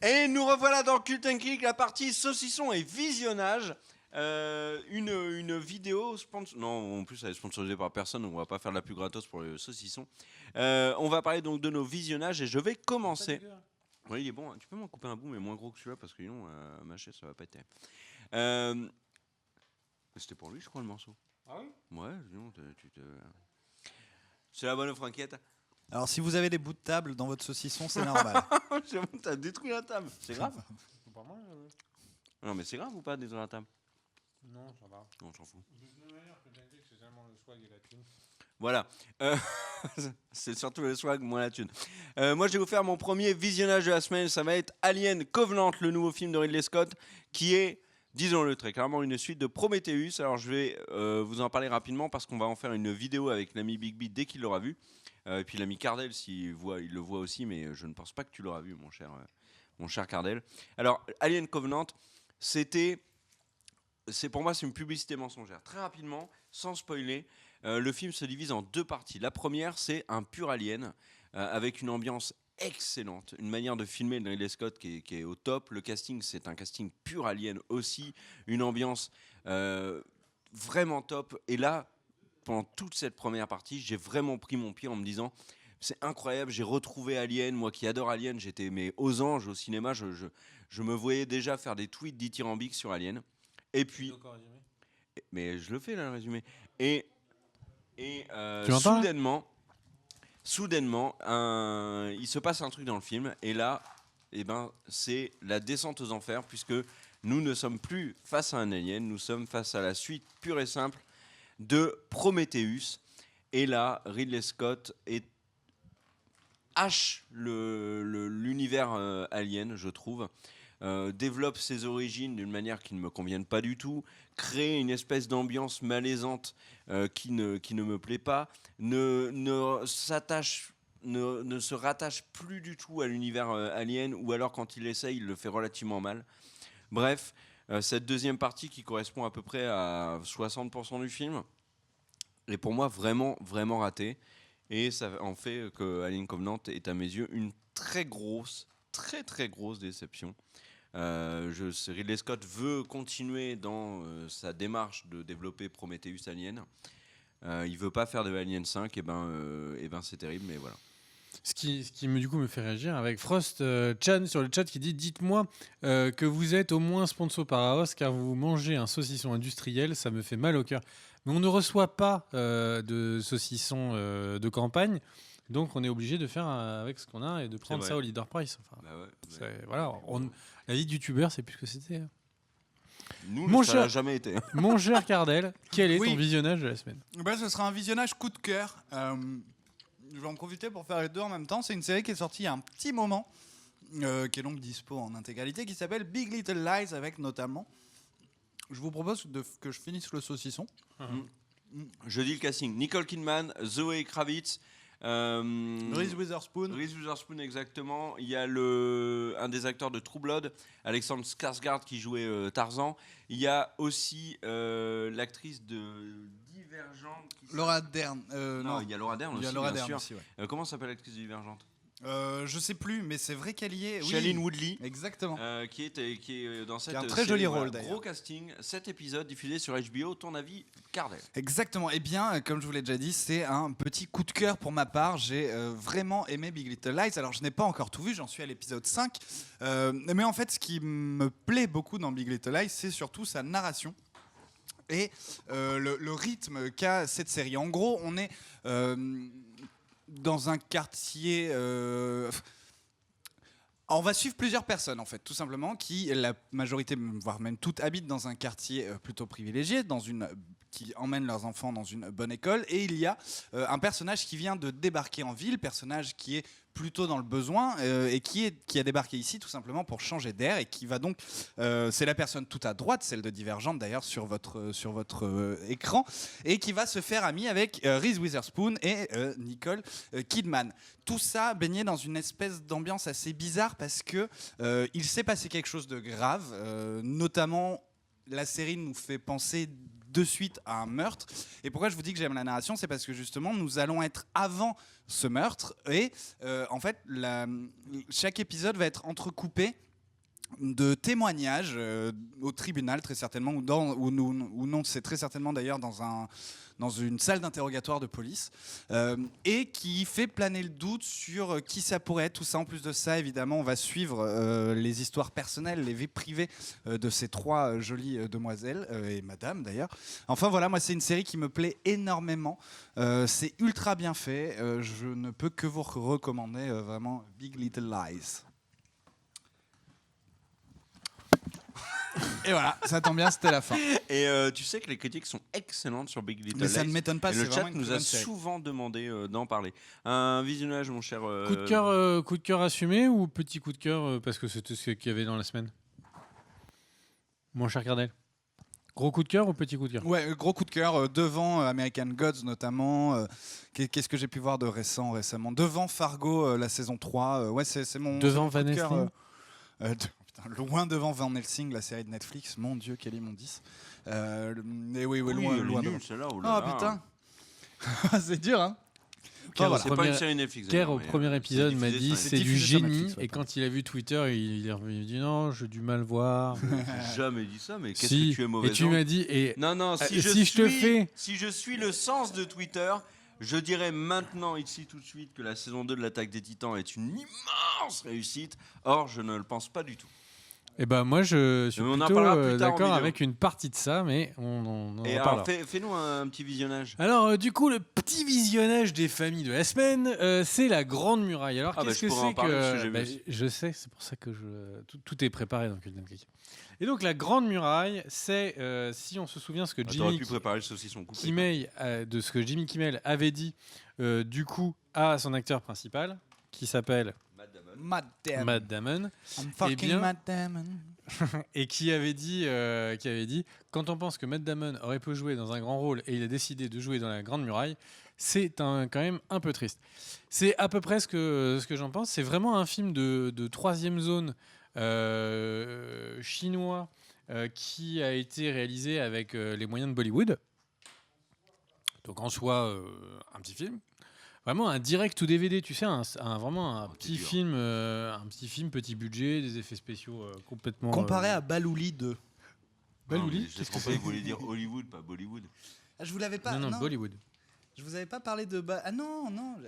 Et nous revoilà dans Cult & Click, la partie saucisson et visionnage. Une vidéo non, en plus elle est sponsorisée par personne, donc on va pas faire de la pub gratos pour le saucisson. On va parler donc de nos visionnages et je vais commencer. Oui, il est bon, hein. Tu peux m'en couper un bout mais moins gros que celui-là parce que sinon mâcher ça va pas être terrible. C'était pour lui je crois le morceau. Ah oui. Ouais, sinon c'est la bonne franquette. Alors si vous avez des bouts de table dans votre saucisson, c'est normal. C'est bon, t'as détruit la table. C'est grave. Pas mal. Non mais c'est grave ou pas détruire la table? Non, ça va. Non, on s'en fout. De toute manière, c'est tellement le swag et la thune. Voilà. C'est surtout le swag, moins la thune. Moi, je vais vous faire mon premier visionnage de la semaine. Ça va être Alien Covenant, le nouveau film de Ridley Scott, qui est, disons-le très clairement, une suite de Prometheus. Alors, je vais vous en parler rapidement parce qu'on va en faire une vidéo avec l'ami Big B dès qu'il l'aura vu. Et puis l'ami Cardel, il le voit aussi, mais je ne pense pas que tu l'auras vu, mon cher Cardel. Alors, Alien Covenant, pour moi, c'est une publicité mensongère. Très rapidement, sans spoiler, le film se divise en deux parties. La première, c'est un pur Alien, avec une ambiance excellente, une manière de filmer de Ridley Scott qui est au top. Le casting, c'est un casting pur Alien aussi, une ambiance vraiment top. Et là, pendant toute cette première partie, j'ai vraiment pris mon pied en me disant... C'est incroyable, j'ai retrouvé Alien, moi qui adore Alien, j'étais aux anges au cinéma, je me voyais déjà faire des tweets dithyrambiques sur Alien. Et puis, mais je le fais là le résumé. Et soudainement, il se passe un truc dans le film. Et là, c'est la descente aux enfers puisque nous ne sommes plus face à un alien, nous sommes face à la suite pure et simple de Prometheus. Et là, Ridley Scott hache l'univers alien, je trouve. Développe ses origines d'une manière qui ne me convienne pas du tout, crée une espèce d'ambiance malaisante qui ne me plaît pas, ne se rattache plus du tout à l'univers alien, ou alors quand il essaye, il le fait relativement mal. Bref, cette deuxième partie qui correspond à peu près à 60% du film est pour moi vraiment, vraiment ratée. Et ça en fait que Alien Covenant est à mes yeux une très très grosse déception. Ridley Scott veut continuer dans sa démarche de développer Prometheus Alien. Il veut pas faire de Alien 5, et c'est terrible, mais voilà. Ce qui me fait réagir avec Frost Chan sur le chat qui dit: dites-moi que vous êtes au moins sponsor par AOS car vous mangez un saucisson industriel, ça me fait mal au cœur. Mais on ne reçoit pas de saucisson de campagne, donc on est obligé de faire avec ce qu'on a et de prendre ça au leader price. Enfin, voilà, la vie de youtubeur, c'est plus ce que c'était. Nous, ça n'a jamais été. Mon cher Cardel, quel est ton visionnage de la semaine? Ce sera un visionnage coup de cœur. Je vais en profiter pour faire les deux en même temps. C'est une série qui est sortie il y a un petit moment, qui est donc dispo en intégralité, qui s'appelle Big Little Lies, avec notamment... Je vous propose que je finisse le saucisson. Je dis le casting. Nicole Kidman, Zoe Kravitz, Reese Witherspoon. Reese Witherspoon, exactement. Il y a un des acteurs de True Blood, Alexander Skarsgård, qui jouait Tarzan. Il y a aussi l'actrice de Divergente. Laura Dern. Non, il y a Laura Dern aussi, bien sûr. Aussi, ouais. Comment s'appelle l'actrice de Divergente? Je sais plus, mais c'est vrai qu'elle y est. Shailene Woodley. Exactement. Qui est dans cette un très joli rôle, d'ailleurs. Gros casting, 7 épisodes diffusés sur HBO. Ton avis, Cardel? Exactement. Eh bien, comme je vous l'ai déjà dit, c'est un petit coup de cœur pour ma part. J'ai vraiment aimé Big Little Lies. Alors, je n'ai pas encore tout vu, j'en suis à l'épisode 5. Mais en fait, ce qui me plaît beaucoup dans Big Little Lies, c'est surtout sa narration. Et le rythme qu'a cette série. En gros, on est dans un quartier... on va suivre plusieurs personnes, en fait, tout simplement, qui, la majorité, voire même toutes, habitent dans un quartier plutôt privilégié, qui emmènent leurs enfants dans une bonne école. Et il y a un personnage qui vient de débarquer en ville, personnage qui est plutôt dans le besoin et qui a débarqué ici tout simplement pour changer d'air et qui va donc... c'est la personne tout à droite, celle de Divergente d'ailleurs sur votre écran, et qui va se faire amie avec Reese Witherspoon et Nicole Kidman. Tout ça baigné dans une espèce d'ambiance assez bizarre parce que il s'est passé quelque chose de grave, notamment la série nous fait penser de suite à un meurtre. Et pourquoi je vous dis que j'aime la narration, c'est parce que justement nous allons être avant ce meurtre et en fait chaque épisode va être entrecoupé de témoignages au tribunal, très certainement, ou non, c'est très certainement d'ailleurs dans une salle d'interrogatoire de police, et qui fait planer le doute sur qui ça pourrait être. Tout ça, en plus de ça, évidemment, on va suivre les histoires personnelles, les vies privées de ces 3 jolies demoiselles, et madame d'ailleurs. Enfin voilà, moi c'est une série qui me plaît énormément. C'est ultra bien fait. Je ne peux que vous recommander vraiment Big Little Lies. Et voilà, ça tombe bien, c'était la fin. Et tu sais que les critiques sont excellentes sur Big Little Mais ça Lies. ne m'étonne pas, Et c'est le vraiment chat une nous très a bonne série. souvent demandé d'en parler. Un visionnage, mon cher. Coup de cœur assumé ou petit coup de cœur parce que c'était ce qu'il y avait dans la semaine? Mon cher Cardel. Gros coup de cœur ou petit coup de cœur? Ouais, gros coup de cœur devant American Gods notamment. Qu'est-ce que j'ai pu voir de récemment? Devant Fargo, la saison 3. Ouais, c'est mon Devant c'est mon coup de Van cœur, Helsing putain, loin devant Van Helsing, la série de Netflix. Mon Dieu, quel immondice. Mais oui, loin elle est devant. nulle, celle-là. Oh Ah là là. putain, c'est dur, hein. Car voilà. C'est pas Premier- une série Netflix. Kerr, d'ailleurs, au mais, premier épisode, c'est m'a diffusé dit sur c'est du diffusé sur génie. Netflix, ouais, Et quand il a vu Twitter, il est revenu. Il dit non, j'ai du mal voir. Netflix. J'ai jamais dit ça, mais qu'est-ce Si, que tu es mauvais. et tu m'as dit. Et Non, non, si je te fais. Si je suis le sens de Twitter, je dirais maintenant, ici, tout de suite, que la saison 2 de l'Attaque des Titans est une immense réussite. Or, je ne le pense pas du tout. Eh ben moi je suis Mais on en plutôt parlera plus tard en d'accord vidéo. avec une partie de ça, mais on en Et reparlera. alors, fais-nous un petit visionnage. Alors du coup le petit visionnage des familles de la semaine, c'est la Grande Muraille. Alors Ah, bah, qu'est-ce je que pourrais en c'est parler parce que j'ai vu bah, aussi. je sais, c'est pour ça que tout est préparé dans Culture Geek. Et donc la Grande Muraille, c'est si on se souvient ce que T'aurais Jimmy pu préparer le saucisson coupé. Kimmel, de ce que Jimmy Kimmel avait dit du coup à son acteur principal qui s'appelle Matt Damon. Matt Damon. I'm fucking bien, Matt Damon. Et qui avait dit quand on pense que Matt Damon aurait pu jouer dans un grand rôle et il a décidé de jouer dans la Grande Muraille, c'est quand même un peu triste. C'est à peu près ce que j'en pense. C'est vraiment un film de troisième zone chinois qui a été réalisé avec les moyens de Bollywood. Donc en soi, un petit film. Vraiment un direct ou DVD, tu sais, vraiment un petit dur. film, petit budget, des effets spéciaux complètement. Comparé à Balouli 2. Balouli, J'ai compris, il voulait dire Hollywood, pas Bollywood. Ah, je vous l'avais pas. non, Bollywood. Je vous avais pas parlé de ah non,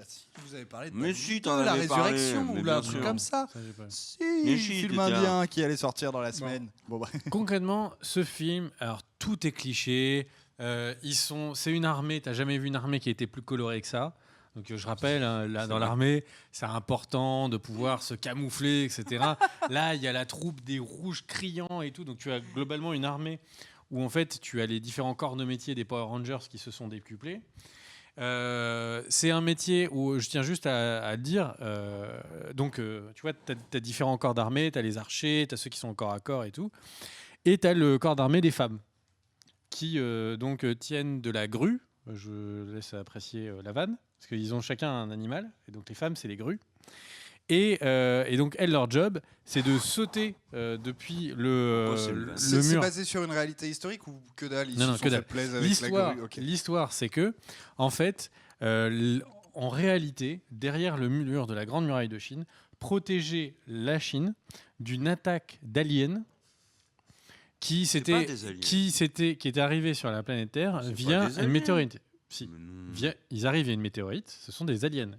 si, je vous avais parlé de Mais Balouli si, 2, t'en la avais parlé, résurrection mais ou bien un truc sûr. comme ça. Ça, j'ai pas vu. Si, Mais si, film t'étais indien qui allait sortir dans la semaine. Bon, bref. Concrètement, ce film, alors tout est cliché. C'est une armée. T'as jamais vu une armée qui a été plus colorée que ça. Donc je rappelle, hein, là dans l'armée, c'est important de pouvoir se camoufler, etc. Là, il y a la troupe des rouges criants et tout. Donc tu as globalement une armée où en fait tu as les différents corps de métier des Power Rangers qui se sont décuplés. C'est un métier où je tiens juste à le dire. Tu vois, tu as différents corps d'armée, tu as les archers, tu as ceux qui sont au corps à corps et tout. Et tu as le corps d'armée des femmes qui tiennent de la grue. Je laisse apprécier la vanne, parce qu'ils ont chacun un animal. Et donc les femmes, c'est les grues. Et donc elles, leur job, c'est de sauter depuis le C'est mur. basé sur une réalité historique ou que dalle? Ils Non, se non, sont que dalle. fait plaisir avec la L'histoire, grue, ok. l'histoire, c'est que, en fait, en réalité, derrière le mur de la Grande Muraille de Chine, protéger la Chine d'une attaque d'aliens qui était arrivé sur la planète Terre C'est via pas des une aliens. météorite. Si, Mais non. ils arrivent via une météorite. Ce sont des aliens.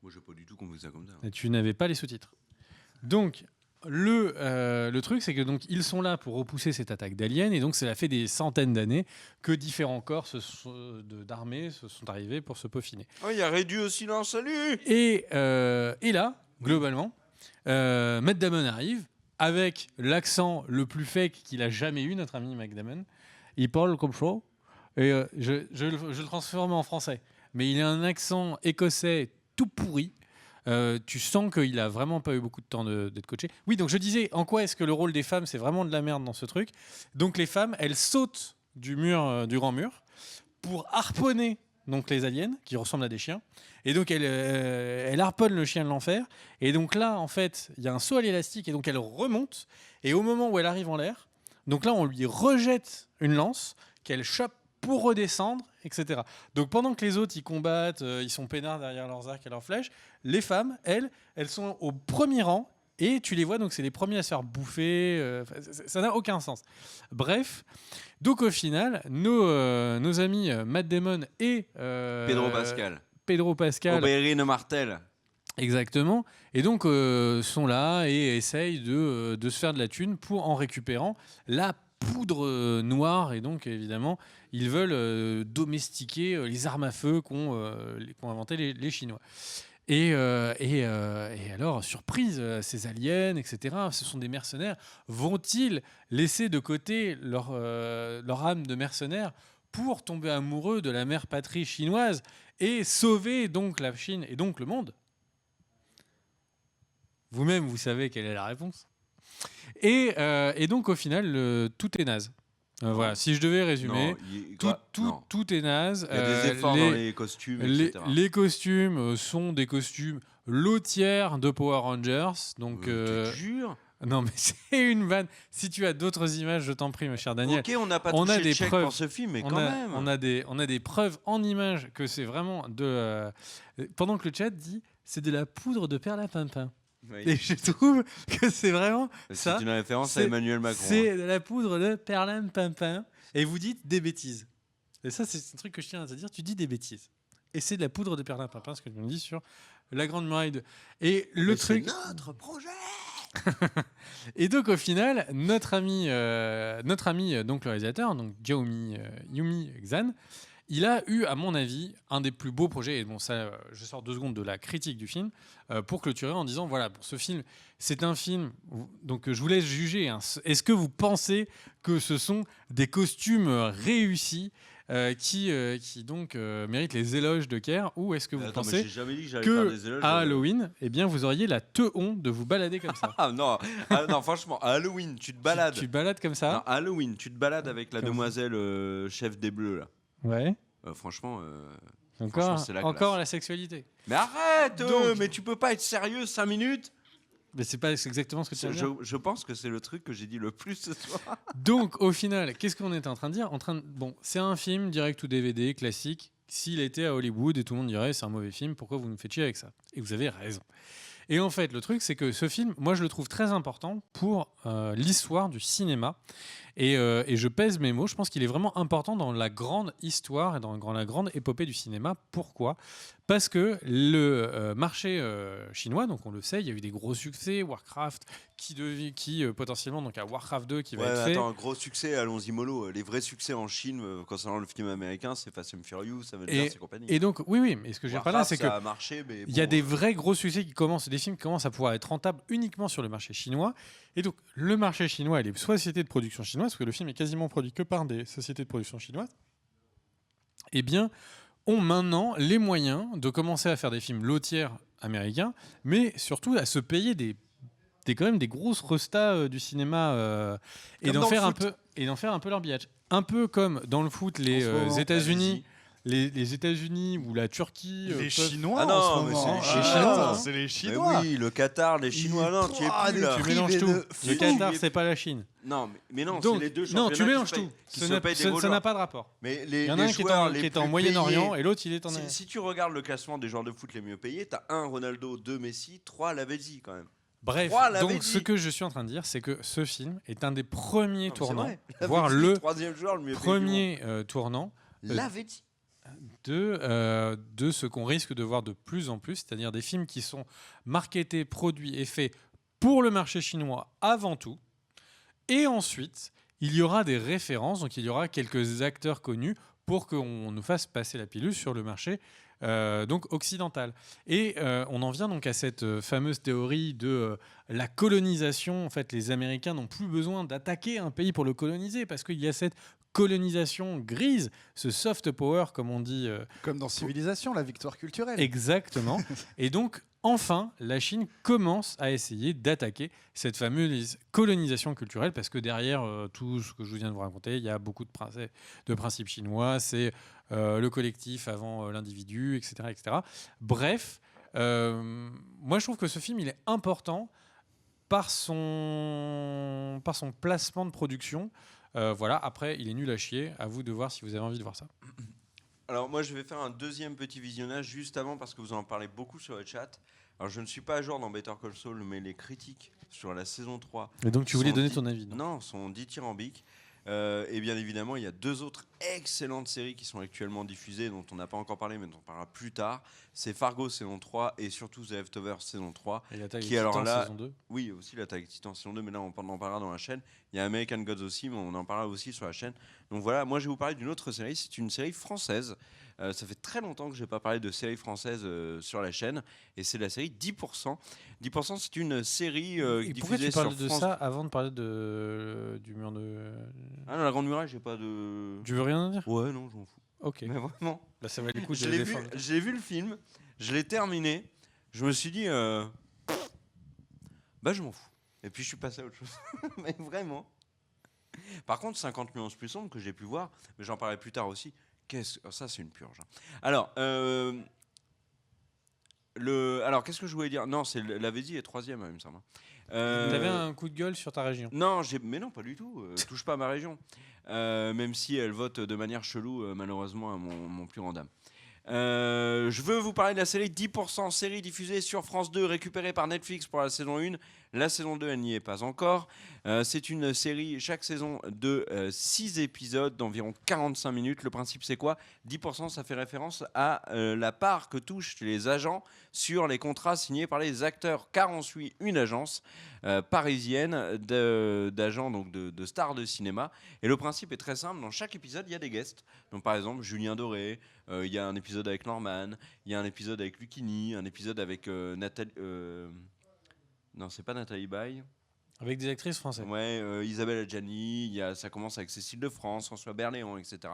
Moi, j'ai pas du tout compris ça comme ça. Et tu n'avais pas les sous-titres. Donc, le truc, c'est que donc ils sont là pour repousser cette attaque d'aliens, et donc cela fait des centaines d'années que différents corps d'armées se sont arrivés pour se peaufiner. Oh, il y a réduit au silence, salut. Et là, globalement, Matt Damon arrive avec l'accent le plus fake qu'il a jamais eu, notre ami Matt Damon. Il parle comme ça, et je le transforme en français. Mais il a un accent écossais tout pourri. Tu sens qu'il a vraiment pas eu beaucoup de temps d'être coaché. Oui, donc je disais, en quoi est-ce que le rôle des femmes, c'est vraiment de la merde dans ce truc. Donc les femmes, elles sautent du grand mur, pour harponner donc les aliens qui ressemblent à des chiens. Et donc elle harponne le chien de l'enfer. Et donc là, en fait, il y a un saut à l'élastique, et donc elle remonte. Et au moment où elle arrive en l'air, donc là, on lui rejette une lance qu'elle chope pour redescendre, etc. Donc pendant que les autres ils combattent, ils sont peinards derrière leurs arcs et leurs flèches, les femmes, elles sont au premier rang Et tu les vois, donc c'est les premiers à se faire bouffer. Ça n'a aucun sens. Bref, donc au final, nos amis Matt Damon et Pedro Pascal. Oberyn Martell. Exactement. Et donc, sont là et essayent de se faire de la thune pour en récupérant la poudre noire. Et donc, évidemment, ils veulent domestiquer les armes à feu qu'ont inventé les Chinois. Et alors, surprise, ces aliens, etc., ce sont des mercenaires. Vont-ils laisser de côté leur âme de mercenaire pour tomber amoureux de la mère patrie chinoise et sauver donc la Chine et donc le monde? Vous-même, vous savez quelle est la réponse. Et donc, au final, tout est naze. Voilà, si je devais résumer, tout est naze. Il y a des efforts dans les costumes, etc. Les costumes sont des costumes lotières de Power Rangers. Donc, tu te jures? Non, mais c'est une vanne. Si tu as d'autres images, je t'en prie, mon cher Daniel. Ok, on n'a pas touché le chèque pour ce film, mais quand même. On a des preuves en images que c'est vraiment de... pendant que le chat dit, c'est de la poudre de perlimpinpin. Oui. Et je trouve que c'est vraiment ça. C'est une référence à Emmanuel Macron. C'est de la poudre de perlimpinpin. Et vous dites des bêtises. Et ça, c'est un truc que je tiens à te dire. Tu dis des bêtises. Et c'est de la poudre de perlimpinpin, ce que tu me dis sur la Grande Muraille de... Et le truc... C'est notre projet. Et donc au final, notre ami donc le réalisateur, donc Yumi Xan, il a eu, à mon avis, un des plus beaux projets. Et bon, ça, je sors 2 secondes de la critique du film pour clôturer en disant voilà, pour ce film, c'est un film. Donc, je vous laisse juger. Hein. Est-ce que vous pensez que ce sont des costumes réussis qui donc méritent les éloges de Kerr, ou est-ce que vous pensez que à Halloween, eh bien, vous auriez la honte de vous balader comme ça? Non, franchement, à Halloween, tu te balades. Tu te balades comme ça? Non, à Halloween, tu te balades avec la demoiselle chef des Bleus là. Ouais. Franchement, c'est encore la sexualité. Mais arrête, mais tu peux pas être sérieux 5 minutes. Mais c'est pas exactement ce que tu as dit. Je pense que c'est le truc que j'ai dit le plus ce soir. Donc au final, qu'est-ce qu'on était en train de dire? Bon, c'est un film direct ou DVD classique. S'il était à Hollywood et tout le monde dirait c'est un mauvais film, pourquoi vous nous faites chier avec ça? Et vous avez raison. Et en fait, le truc, c'est que ce film, moi, je le trouve très important pour l'histoire du cinéma. Et je pèse mes mots. Je pense qu'il est vraiment important dans la grande histoire et dans la grande épopée du cinéma. Pourquoi? Parce que le marché chinois, donc on le sait, il y a eu des gros succès. Warcraft, qui potentiellement donc à Warcraft 2 qui va être fait. Attends, un gros succès, allons-y mollo. Les vrais succès en Chine concernant le film américain, c'est Fast and Furious, Avengers et compagnie. Et donc, oui, mais ce que je veux dire par là, c'est que il y a des vrais gros succès des films qui commencent à pouvoir être rentables uniquement sur le marché chinois. Et donc, le marché chinois et les sociétés de production chinoises, parce que le film est quasiment produit que par des sociétés de production chinoises, eh bien, ont maintenant les moyens de commencer à faire des films lotières américains, mais surtout à se payer quand même des grosses restas du cinéma et d'en faire un peu leur billage. Un peu comme dans le foot, les États-Unis. Les États-Unis ou la Turquie. Les Chinois. Ah non, mais c'est les Chinois. Oui, le Qatar, les Chinois. Non, tu es plus là. Tu mélanges tout. Le Qatar, c'est pas la Chine. Non, mais non, donc, c'est les deux championnats. Non, tu mélanges tout. Ça n'a pas de rapport. Mais il y en a un qui est en Moyen-Orient et l'autre, il est en. Si tu regardes le classement des joueurs de foot les mieux payés, t'as 1 Ronaldo, 2 Messi, 3 Lavezzi quand même. Bref, donc ce que je suis en train de dire, c'est que ce film est un des premiers tournants, voire le premier tournant. Lavezzi. De ce qu'on risque de voir de plus en plus, c'est-à-dire des films qui sont marketés, produits et faits pour le marché chinois avant tout. Et ensuite, il y aura des références, donc il y aura quelques acteurs connus pour qu'on nous fasse passer la pilule sur le marché donc occidental. Et on en vient donc à cette fameuse théorie de la colonisation. En fait, les Américains n'ont plus besoin d'attaquer un pays pour le coloniser parce qu'il y a cette colonisation grise, ce soft power, comme on dit. Comme dans Civilisation, la victoire culturelle. Exactement. Et donc, enfin, la Chine commence à essayer d'attaquer cette fameuse colonisation culturelle, parce que derrière tout ce que je viens de vous raconter, il y a beaucoup de principes chinois, c'est le collectif avant l'individu, etc., etc. Bref, moi je trouve que ce film, il est important par son placement de production. Voilà, après, il est nul à chier. À vous de voir si vous avez envie de voir ça. Alors moi, je vais faire un deuxième petit visionnage juste avant, parce que vous en parlez beaucoup sur le chat. Alors, je ne suis pas à jour dans Better Call Saul, mais les critiques sur la saison 3 Et donc tu voulais sont donner ton avis. sont dithyrambiques. Et bien évidemment, il y a 2 autres excellentes séries qui sont actuellement diffusées, dont on n'a pas encore parlé, mais dont on parlera plus tard. C'est Fargo saison 3 et surtout The Leftovers saison 3. Et l'attaque des Qui alors Titans, là, saison 2. oui, aussi l'attaque des Titans saison 2, mais là on en parlera dans la chaîne. Il y a American Gods aussi, mais on en parlera aussi sur la chaîne. Donc voilà, moi je vais vous parler d'une autre série, c'est une série française. Ça fait très longtemps que je n'ai pas parlé de série française sur la chaîne, et c'est la série 10%. 10%, c'est une série Et pourquoi diffusée tu parles sur de France. ça avant de parler du mur de... Ah non, la Grande Muraille, j'ai pas de. Tu veux rien dire? Ouais, non, je m'en fous. Ok. Mais vraiment. Là, ça va le coup de J'ai défendre. vu le film, je l'ai terminé, je me suis dit, bah je m'en fous. Et puis je suis passé à autre chose. Mais vraiment. Par contre, 50 nuances plus sombres que j'ai pu voir, mais j'en parlerai plus tard aussi. Ça, c'est une purge. Alors, qu'est-ce que je voulais dire? Non, c'est la Vésie est 3e, il me semble. T'avais un coup de gueule sur ta région. Non, mais non, pas du tout. Touche pas à ma région. Même si elle vote de manière chelou, malheureusement, à mon plus grand dame. Je veux vous parler de la série 10%, série diffusée sur France 2, récupérée par Netflix pour la saison 1. La saison 2, elle n'y est pas encore. C'est une série, chaque saison, de 6 épisodes d'environ 45 minutes. Le principe, c'est quoi? 10%, ça fait référence à la part que touchent les agents sur les contrats signés par les acteurs, car on suit une agence parisienne d'agents, donc de stars de cinéma. Et le principe est très simple. Dans chaque épisode, il y a des guests. Donc, par exemple, Julien Doré, il y a un épisode avec Norman, il y a un épisode avec Lucchini, un épisode avec Nathalie... non, c'est pas Nathalie Baye. Avec des actrices françaises. Ouais, Isabelle Adjani, ça commence avec Cécile de France, François Berléand, etc.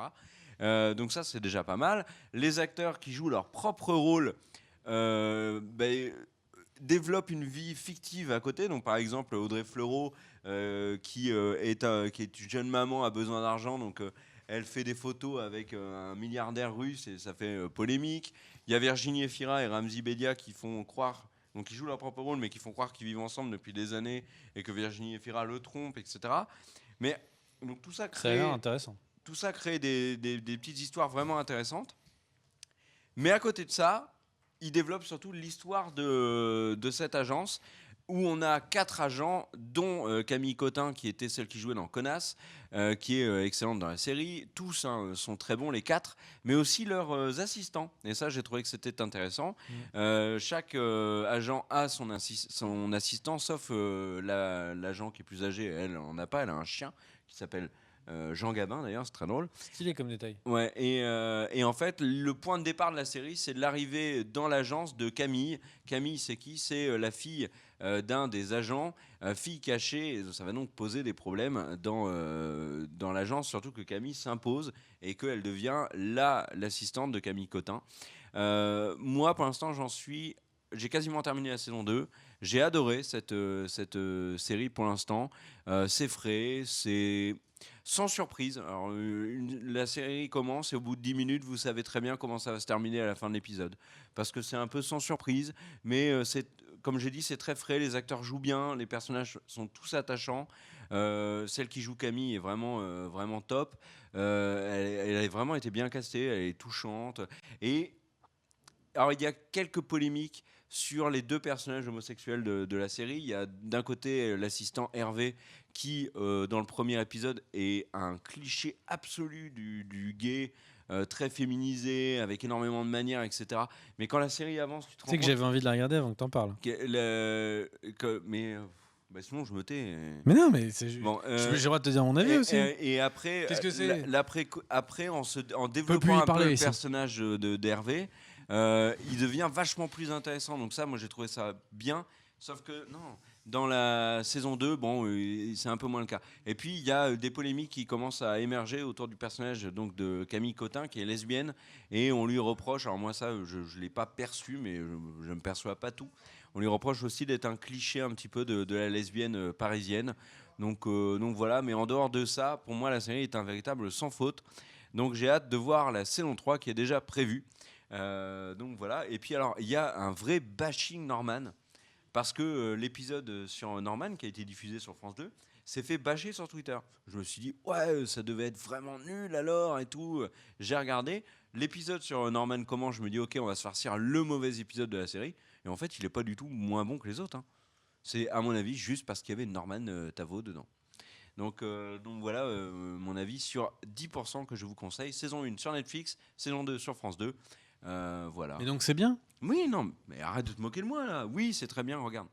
Donc ça, c'est déjà pas mal. Les acteurs qui jouent leur propre rôle développent une vie fictive à côté. Donc par exemple, Audrey Fleurot, qui est une jeune maman, a besoin d'argent, donc elle fait des photos avec un milliardaire russe et ça fait polémique. Il y a Virginie Efira et Ramzi Bedia qui font croire... Donc ils jouent leur propre rôle, mais qui font croire qu'ils vivent ensemble depuis des années et que Virginie Efira le trompe, etc. Mais donc tout ça Ça a l'air intéressant. tout ça crée des petites histoires vraiment intéressantes. Mais à côté de ça, ils développent surtout l'histoire de cette agence où on a 4 agents, dont Camille Cotin, qui était celle qui jouait dans Connasse, qui est excellente dans la série. Tous sont très bons, les 4, mais aussi leurs assistants. Et ça, j'ai trouvé que c'était intéressant. Chaque agent a son assistant, sauf l'agent qui est plus âgé. Elle en a pas, elle a un chien qui s'appelle Jean Gabin, d'ailleurs, c'est très drôle. Stylé comme détail. Ouais, et en fait, le point de départ de la série, c'est l'arrivée dans l'agence de Camille. Camille, c'est qui? C'est la fille d'un des agents, fille cachée. Et ça va donc poser des problèmes dans l'agence, surtout que Camille s'impose et qu'elle devient l'assistante de Camille Cotin. Moi, pour l'instant, j'ai quasiment terminé la saison 2. J'ai adoré cette série pour l'instant. C'est frais, c'est sans surprise. Alors, la série commence et au bout de 10 minutes, vous savez très bien comment ça va se terminer à la fin de l'épisode. Parce que c'est un peu sans surprise, mais comme j'ai dit, c'est très frais, les acteurs jouent bien, les personnages sont tous attachants. Celle qui joue Camille est vraiment, vraiment top. Elle a vraiment été bien castée, elle est touchante. Et alors, il y a quelques polémiques sur les 2 personnages homosexuels de la série. Il y a d'un côté l'assistant Hervé qui, dans le premier épisode, est un cliché absolu du gay, très féminisé, avec énormément de manières, etc. Mais quand la série avance, tu te Tu rends sais que compte j'avais envie de la regarder avant que t'en parles. mais sinon, je me tais. Mais non, mais Bon, j'ai le droit de te dire mon avis aussi. et après, Qu'est-ce que c'est après, en plus développant y un parler peu le ici. personnage d'Hervé, il devient vachement plus intéressant. Donc ça, moi, j'ai trouvé ça bien. Sauf que non, dans la saison 2, bon, c'est un peu moins le cas. Et puis, il y a des polémiques qui commencent à émerger autour du personnage donc, de Camille Cotin, qui est lesbienne. Et on lui reproche, alors moi ça, je ne l'ai pas perçu, mais je ne me perçois pas tout. On lui reproche aussi d'être un cliché un petit peu de la lesbienne parisienne. Donc voilà, mais en dehors de ça, pour moi, la série est un véritable sans faute. Donc j'ai hâte de voir la saison 3 qui est déjà prévue. Donc voilà, et puis alors, il y a un vrai bashing Norman. Parce que l'épisode sur Norman, qui a été diffusé sur France 2, s'est fait bâcher sur Twitter. Je me suis dit, ouais, ça devait être vraiment nul alors et tout. J'ai regardé l'épisode sur Norman comment, je me dis, ok, on va se farcir le mauvais épisode de la série. Et en fait, il est pas du tout moins bon que les autres, hein. C'est à mon avis juste parce qu'il y avait Norman Tavo dedans. Donc voilà mon avis sur 10% que je vous conseille. Saison 1 sur Netflix, saison 2 sur France 2. Voilà. Et donc c'est bien. Oui, non, mais arrête de te moquer de moi là. Oui, c'est très bien, regarde.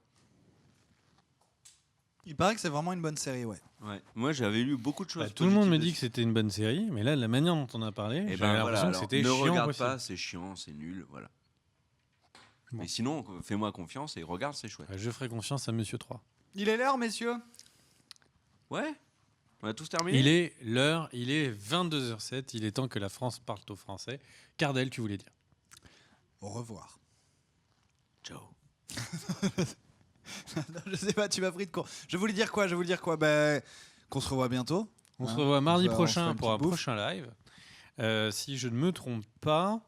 Il paraît que c'est vraiment une bonne série, ouais. Ouais. Moi, j'avais lu beaucoup de choses. Tout le monde me positives dit que dessus. c'était une bonne série, mais là, la manière dont on a parlé, Eh j'avais ben l'impression voilà, que alors, c'était ne chiant. regarde possible. pas, c'est chiant, c'est nul, voilà. Bon. Mais sinon, fais-moi confiance et regarde, c'est chouette. Je ferai confiance à Monsieur 3. Il est l'heure, messieurs. Ouais. On a tous terminé. Il est l'heure, il est 22h07, il est temps que la France parle au français. Cardel, tu voulais dire. Au revoir. Ciao. Non, je sais pas, tu m'as pris de court. Je voulais dire quoi qu'on se revoit bientôt. On se Hein, revoit mardi on se fait prochain une pour un petite bouffe. prochain live. Si je ne me trompe pas,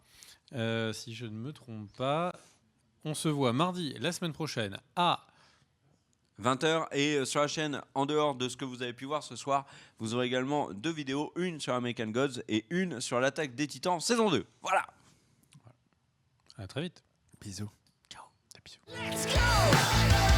on se voit mardi la semaine prochaine à 20h et sur la chaîne, en dehors de ce que vous avez pu voir ce soir, vous aurez également 2 vidéos, une sur American Gods et une sur l'attaque des Titans saison 2. Voilà. À très vite. Bisous. Ciao. Des bisous. Let's go!